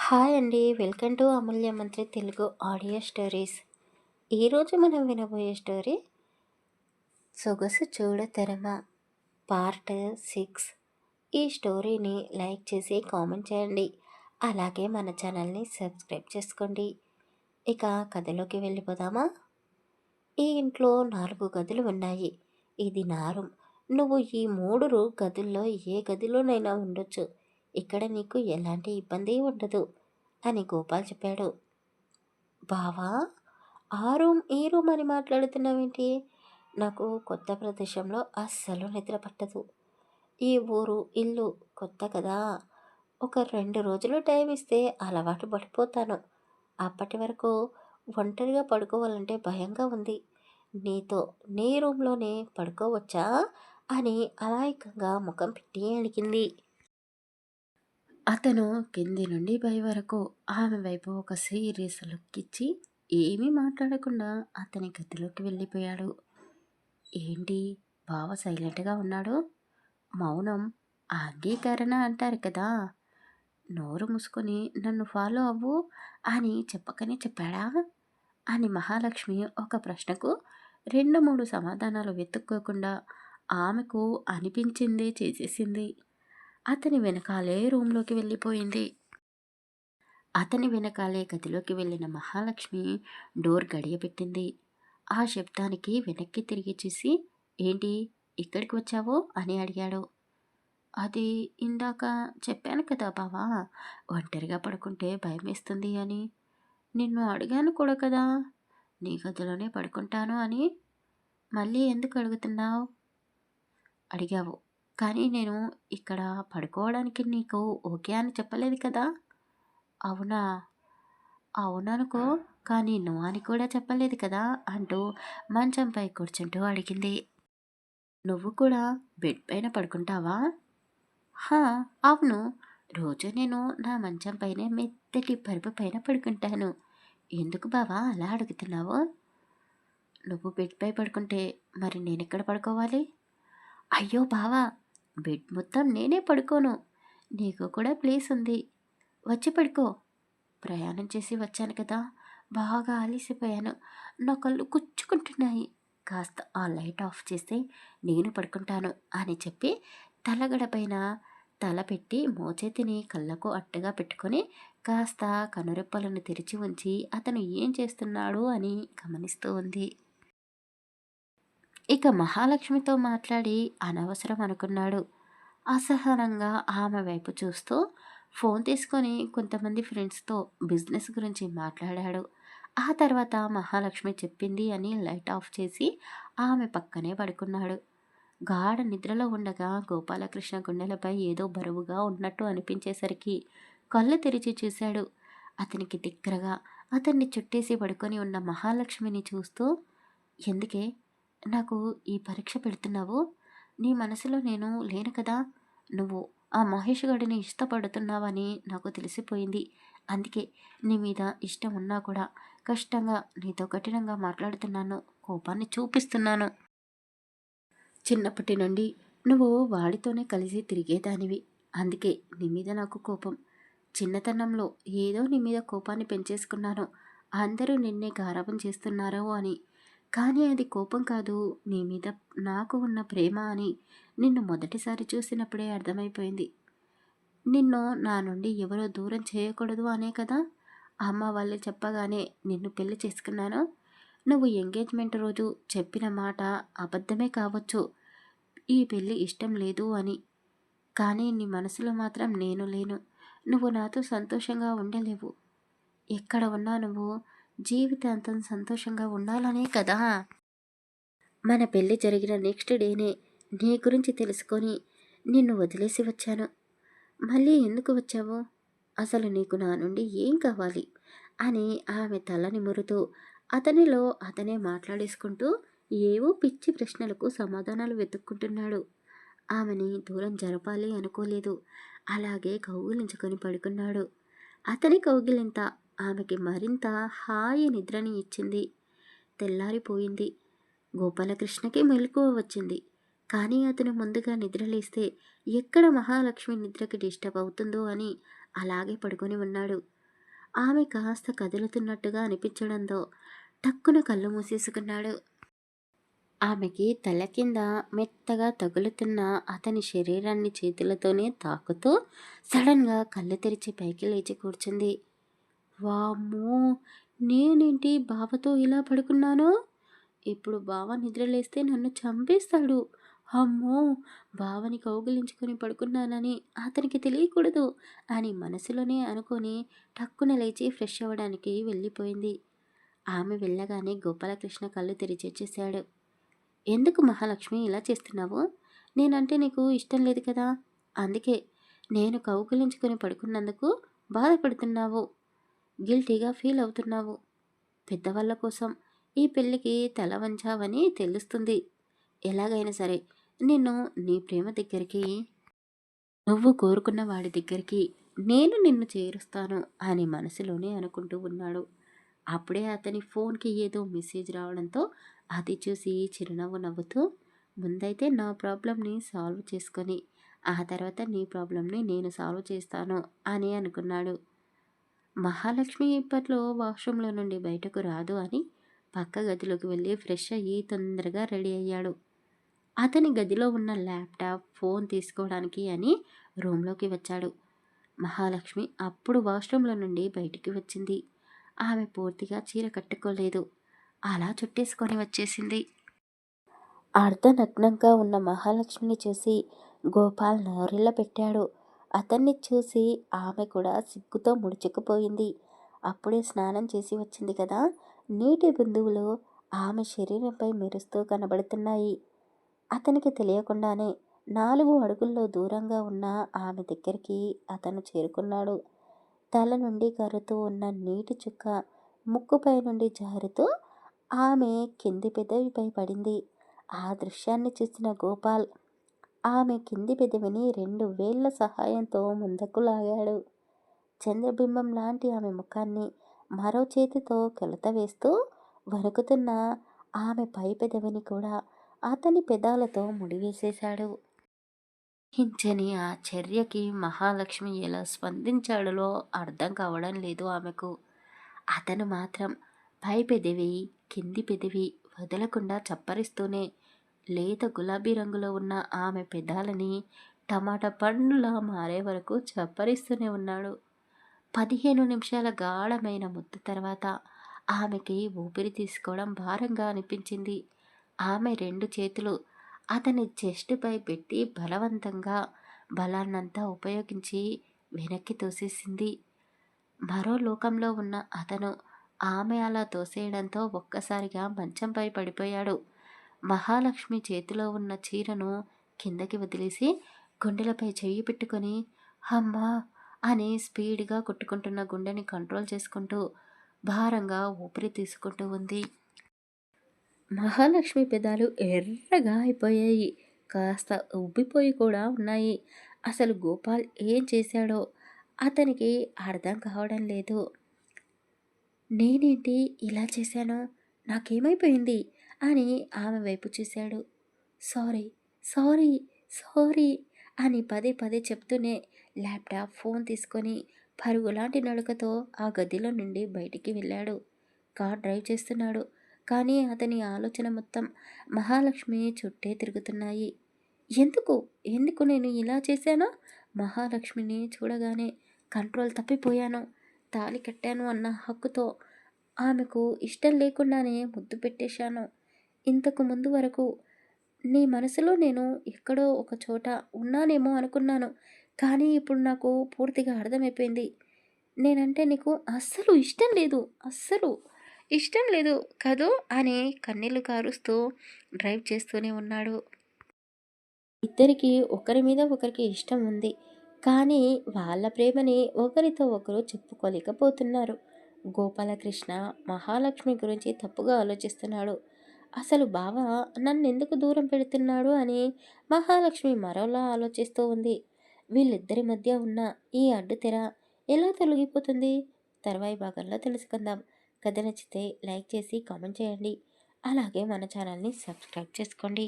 Hi అండి. Welcome to అమూల్య మంత్రి Telugu audio stories. ఈరోజు మనం వినబోయే స్టోరీ సొగసు చూడతరమా పార్ట్ 6. ఈ స్టోరీని లైక్ చేసి కామెంట్ చేయండి. అలాగే మన ఛానల్ని సబ్స్క్రైబ్ చేసుకోండి. ఇక కథలోకి వెళ్ళిపోదామా? ఈ ఇంట్లో 4 గదులు ఉన్నాయి. ఇది నా రూమ్. నువ్వు ఈ 3 గదుల్లో ఏ గదిలోనైనా ఉండొచ్చు. ఇక్కడ నీకు ఎలాంటి ఇబ్బంది ఉండదు అని గోపాల్ చెప్పాడు. బావా, ఆ రూమ్ ఈ రూమ్ అని మాట్లాడుతున్నావేంటి? నాకు కొత్త ప్రదేశంలో అస్సలు నిద్ర పట్టదు. ఈ ఊరు ఇల్లు కొత్త కదా. ఒక 2 రోజులు టైం ఇస్తే అలవాటు పడిపోతాను. అప్పటి వరకు ఒంటరిగా పడుకోవాలంటే భయంగా ఉంది. నీతో నీ రూమ్లోనే పడుకోవచ్చా అని అమాయకంగా ముఖం పెట్టి అడిగింది. అతను కింది నుండి పై వరకు ఆమె వైపు ఒక సీరియస్ లుక్ ఇచ్చి ఏమీ మాట్లాడకుండా అతని గదిలోకి వెళ్ళిపోయాడు. ఏంటి, బావ సైలెంట్గా ఉన్నాడు? మౌనం అంగీకరణ అంటారు కదా. నోరు మూసుకొని నన్ను ఫాలో అవ్వు అని చెప్పకనే చెప్పాడా అని మహాలక్ష్మి ఒక ప్రశ్నకు 2-3 సమాధానాలు వెతుక్కోకుండా ఆమెకు అనిపించిందే చేసేసింది. అతని వెనకాలే రూంలోకి వెళ్ళిపోయింది. అతని వెనకాలే గదిలోకి వెళ్ళిన మహాలక్ష్మి డోర్ గడియపెట్టింది. ఆ శబ్దానికి వెనక్కి తిరిగి చూసి, ఏంటి, ఇక్కడికి వచ్చావో అని అడిగాడు. అది ఇందాక చెప్పాను కదా బావా, ఒంటరిగా పడుకుంటే భయమేస్తుంది అని. నిన్ను అడిగాను కూడా కదా, నీ గదిలోనే పడుకుంటాను అని. మళ్ళీ ఎందుకు అడుగుతున్నావు? అడిగావు, కానీ నేను ఇక్కడ పడుకోవడానికి నీకు ఓకే అని చెప్పలేదు కదా. అవునా? అవుననుకో, కానీ నువ్వు అని కూడా చెప్పలేదు కదా అంటూ మంచంపై కూర్చుంటూ అడిగింది. నువ్వు కూడా బెడ్ పైన పడుకుంటావా? హా, అవును. రోజు నేను నా మంచం పైనే మెత్తటి పరుపు పైన పడుకుంటాను. ఎందుకు బావా అలా అడుగుతున్నావు? నువ్వు బెడ్పై పడుకుంటే మరి నేనెక్కడ పడుకోవాలి? అయ్యో బావా, బెడ్ మొత్తం నేనే పడుకోను. నీకు కూడా ప్లేస్ ఉంది, వచ్చి పడుకో. ప్రయాణం చేసి వచ్చాను కదా, బాగా అలసిపోయాను. నా కళ్ళు కుచ్చుకుంటున్నాయి. కాస్త ఆ లైట్ ఆఫ్ చేస్తే నేను పడుకుంటాను అని చెప్పి తలగడపైన తల పెట్టి మోచేతిని కళ్ళకు అట్టగా పెట్టుకొని కాస్త కనురెప్పలను తెరిచి ఉంచి అతను ఏం చేస్తున్నాడు అని గమనిస్తూ ఉంది. ఇక మహాలక్ష్మితో మాట్లాడి అనవసరం అనుకున్నాడు. అసహనంగా ఆమె వైపు చూస్తూ ఫోన్ తీసుకొని కొంతమంది ఫ్రెండ్స్తో బిజినెస్ గురించి మాట్లాడాడు. ఆ తర్వాత మహాలక్ష్మి చెప్పింది అని లైట్ ఆఫ్ చేసి ఆమె పక్కనే పడుకున్నాడు. గాఢ నిద్రలో ఉండగా గోపాలకృష్ణ గుండెలపై ఏదో బరువుగా ఉన్నట్టు అనిపించేసరికి కళ్ళు తెరిచి చూశాడు. అతనికి దగ్గరగా అతన్ని చుట్టేసి పడుకొని ఉన్న మహాలక్ష్మిని చూస్తూ, ఎందుకే నాకు ఈ పరీక్ష పెడుతున్నావు? నీ మనసులో నేను లేను కదా. నువ్వు ఆ మహేష్ గడిని ఇష్టపడుతున్నావని నాకు తెలిసిపోయింది. అందుకే నీ మీద ఇష్టం ఉన్నా కూడా కష్టంగా నీతో కఠినంగా మాట్లాడుతున్నాను, కోపాన్ని చూపిస్తున్నాను. చిన్నప్పటి నుండి నువ్వు వాడితోనే కలిసి తిరిగేదానివి. అందుకే నీ మీద నాకు కోపం. చిన్నతనంలో ఏదో నీ మీద కోపాన్ని పెంచేసుకున్నాను. అందరూ నిన్నే గారాబం చేస్తున్నారో అని. కానీ అది కోపం కాదు, నీ మీద నాకు ఉన్న ప్రేమ అని నిన్ను మొదటిసారి చూసినప్పుడే అర్థమైపోయింది. నిన్ను నా నుండి ఎవరో దూరం చేయకూడదు అనే కదా అమ్మ వాళ్ళు చెప్పగానే నిన్ను పెళ్లి చేసుకున్నాను. నువ్వు ఎంగేజ్మెంట్ రోజు చెప్పిన మాట అబద్ధమే కావచ్చు, ఈ పెళ్ళి ఇష్టం లేదు అని. కానీ నీ మనసులో మాత్రం నేను లేను. నువ్వు నాతో సంతోషంగా ఉండలేవు. ఎక్కడ ఉన్నా నువ్వు జీవితాంతం సంతోషంగా ఉండాలనే కదా. మన పెళ్ళి జరిగిన నెక్స్ట్ డేనే నీ గురించి తెలుసుకొని నిన్ను వదిలేసి వచ్చాను. మళ్ళీ ఎందుకు వచ్చావు? అసలు నీకు నా నుండి ఏం కావాలి అని ఆమె తల నిమురుతూ అతనిలో అతనే మాట్లాడేసుకుంటూ ఏవో పిచ్చి ప్రశ్నలకు సమాధానాలు వెతుక్కుంటున్నాడు. ఆమెని దూరం జరపాలి అనుకోలేదు. అలాగే కౌగిలించుకొని పడుకున్నాడు. అతని కౌగిలింత ఆమెకి మరింత హాయి నిద్రని ఇచ్చింది. తెల్లారిపోయింది. గోపాలకృష్ణకి మెలకువ వచ్చింది. కానీ అతను ముందుగా నిద్రలేస్తే ఎక్కడ మహాలక్ష్మి నిద్రకి డిస్టర్బ్ అవుతుందో అని అలాగే పడుకొని ఉన్నాడు. ఆమె కాస్త కదులుతున్నట్టుగా అనిపించడంతో టక్కున కళ్ళు మూసేసుకున్నాడు. ఆమెకి తల కింద మెత్తగా తగులుతున్న అతని శరీరాన్ని చేతులతోనే తాకుతూ సడన్గా కళ్ళు తెరిచి పైకి లేచి కూర్చుంది. వామ్మో! నేనేంటి బావతో ఇలా పడుకున్నాను? ఇప్పుడు బావ నిద్రలేస్తే నన్ను చంపేస్తాడు. అమ్మో! బావని కౌగిలించుకొని పడుకున్నానని అతనికి తెలియకూడదు అని మనసులోనే అనుకొని టక్కున లేచి ఫ్రెష్ అవ్వడానికి వెళ్ళిపోయింది. ఆమె వెళ్ళగానే గోపాలకృష్ణ కళ్ళు తెరిచొచ్చేశాడు. ఎందుకు మహాలక్ష్మి ఇలా చేస్తున్నావు? నేనంటే నీకు ఇష్టం లేదు కదా! అందుకే నేను కౌగిలించుకొని పడుకున్నందుకు బాధపడుతున్నావు. గిల్టీగా ఫీల్ అవుతున్నావు. పెద్దవాళ్ళ కోసం ఈ పెళ్ళికి తల వంచావని తెలుస్తుంది. ఎలాగైనా సరే నిన్ను నీ ప్రేమ దగ్గరికి, నువ్వు కోరుకున్న వాడి దగ్గరికి నేను నిన్ను చేరుస్తాను అని మనసులోనే అనుకుంటూ ఉన్నాడు. అప్పుడే అతని ఫోన్కి ఏదో మెసేజ్ రావడంతో అది చూసి చిరునవ్వు నవ్వుతూ, ముందైతే నా ప్రాబ్లంని సాల్వ్ చేసుకొని ఆ తర్వాత నీ ప్రాబ్లంని నేను సాల్వ్ చేస్తాను అని అనుకున్నాడు. మహాలక్ష్మి ఇప్పట్లో వాష్రూమ్లో నుండి బయటకు రాదు అని పక్క గదిలోకి వెళ్ళి ఫ్రెష్ అయ్యి తొందరగా రెడీ అయ్యాడు. అతని గదిలో ఉన్న ల్యాప్టాప్ ఫోన్ తీసుకోవడానికి అని రూమ్లోకి వచ్చాడు. మహాలక్ష్మి అప్పుడు వాష్రూమ్లో నుండి బయటికి వచ్చింది. ఆమె పూర్తిగా చీర కట్టుకోలేదు. అలా చుట్టేసుకొని వచ్చేసింది. అర్ధనగ్నంగా ఉన్న మహాలక్ష్మిని చూసి గోపాల్ నోరెళ్ళ పెట్టాడు. అతన్ని చూసి ఆమె కూడా సిగ్గుతో ముడుచుకుపోయింది. అప్పుడే స్నానం చేసి వచ్చింది కదా, నీటి బిందువులు ఆమె శరీరంపై మెరుస్తూ కనబడుతున్నాయి. అతనికి తెలియకుండానే 4 అడుగుల్లో దూరంగా ఉన్న ఆమె దగ్గరికి అతను చేరుకున్నాడు. తల నుండి కరుతూ ఉన్న నీటి చుక్క ముక్కుపై నుండి జారుతూ ఆమె కింది పెదవిపై పడింది. ఆ దృశ్యాన్ని చూసిన గోపాల్ ఆమె కింది పెదవిని 2 వేళ్ల సహాయంతో ముందుకు లాగాడు. చంద్రబింబం లాంటి ఆమె ముఖాన్ని మరో చేతితో కెలత వేస్తూ వణుకుతున్న ఆమె పై పెదవిని కూడా అతని పెదాలతో ముడివేసేశాడు. హించని ఆ చర్యకి మహాలక్ష్మి ఎలా స్పందించాడో అర్థం కావడం లేదు ఆమెకు. అతను మాత్రం పై పెదవి కింది పెదవి వదలకుండా చప్పరిస్తూనే లేత గులాబీ రంగులో ఉన్న ఆమె పెదాలని టమాటా పండులా మారే వరకు చప్పరిస్తూనే ఉన్నాడు. 15 నిమిషాల గాఢమైన ముద్దు తర్వాత ఆమెకి ఊపిరి తీసుకోవడం భారంగా అనిపించింది. ఆమె 2 చేతులు అతని చెస్టుపై పెట్టి బలవంతంగా బలాన్నంతా ఉపయోగించి వెనక్కి తోసేసింది. మరో లోకంలో ఉన్న అతను ఆమె అలా తోసేయడంతో ఒక్కసారిగా మంచంపై పడిపోయాడు. మహాలక్ష్మి చేతిలో ఉన్న చీరను కిందకి వదిలేసి గుండెలపై చెయ్యి పెట్టుకొని అమ్మా అని స్పీడ్గా కొట్టుకుంటున్న గుండెని కంట్రోల్ చేసుకుంటూ భారంగా ఊపిరి తీసుకుంటూ ఉంది. మహాలక్ష్మి పెదాలు ఎర్రగా అయిపోయాయి. కాస్త ఉబ్బిపోయి కూడా ఉన్నాయి. అసలు గోపాల్ ఏం చేశాడో అతనికి అర్థం కావడం లేదు. నేనేంటి ఇలా చేశాను? నాకేమైపోయింది? అని ఆమె వైపు చూశాడు. సారీ, సారీ, సారీ అని పదే పదే చెప్తూనే ల్యాప్టాప్ ఫోన్ తీసుకొని పరుగులాంటి నడకతో ఆ గదిలో నుండి బయటికి వెళ్ళాడు. కార్ డ్రైవ్ చేస్తున్నాడు. కానీ అతని ఆలోచన మొత్తం మహాలక్ష్మి చుట్టే తిరుగుతున్నాయి. ఎందుకు ఎందుకు నేను ఇలా చేశానో? మహాలక్ష్మిని చూడగానే కంట్రోల్ తప్పిపోయాను. తాళి కట్టాను అన్న హక్కుతో ఆమెకు ఇష్టం లేకుండానే ముద్దు పెట్టేశాను. ఇంతకు ముందు వరకు నీ మనసులో నేను ఎక్కడో ఒక చోట ఉన్నానేమో అనుకున్నాను. కానీ ఇప్పుడు నాకు పూర్తిగా అర్థమైపోయింది. నేనంటే నీకు అస్సలు ఇష్టం లేదు. అస్సలు ఇష్టం లేదు కదూ అని కన్నీళ్లు కారుస్తూ డ్రైవ్ చేస్తూనే ఉన్నాడు. ఇద్దరికి ఒకరి మీద ఒకరికి ఇష్టం ఉంది. కానీ వాళ్ళ ప్రేమని ఒకరితో ఒకరు చెప్పుకోలేకపోతున్నారు. గోపాలకృష్ణ మహాలక్ష్మి గురించి తప్పుగా ఆలోచిస్తున్నాడు. అసలు బావ నన్నెందుకు దూరం పెడుతున్నాడు అని మహాలక్ష్మి మరోలా ఆలోచిస్తూ ఉంది. వీళ్ళిద్దరి మధ్య ఉన్న ఈ అడ్డుతెర ఎలా తొలగిపోతుంది? తర్వాయి భాగంలో తెలుసుకుందాం. కథ నచ్చితే లైక్ చేసి కామెంట్ చేయండి. అలాగే మన ఛానల్ని సబ్స్క్రైబ్ చేసుకోండి.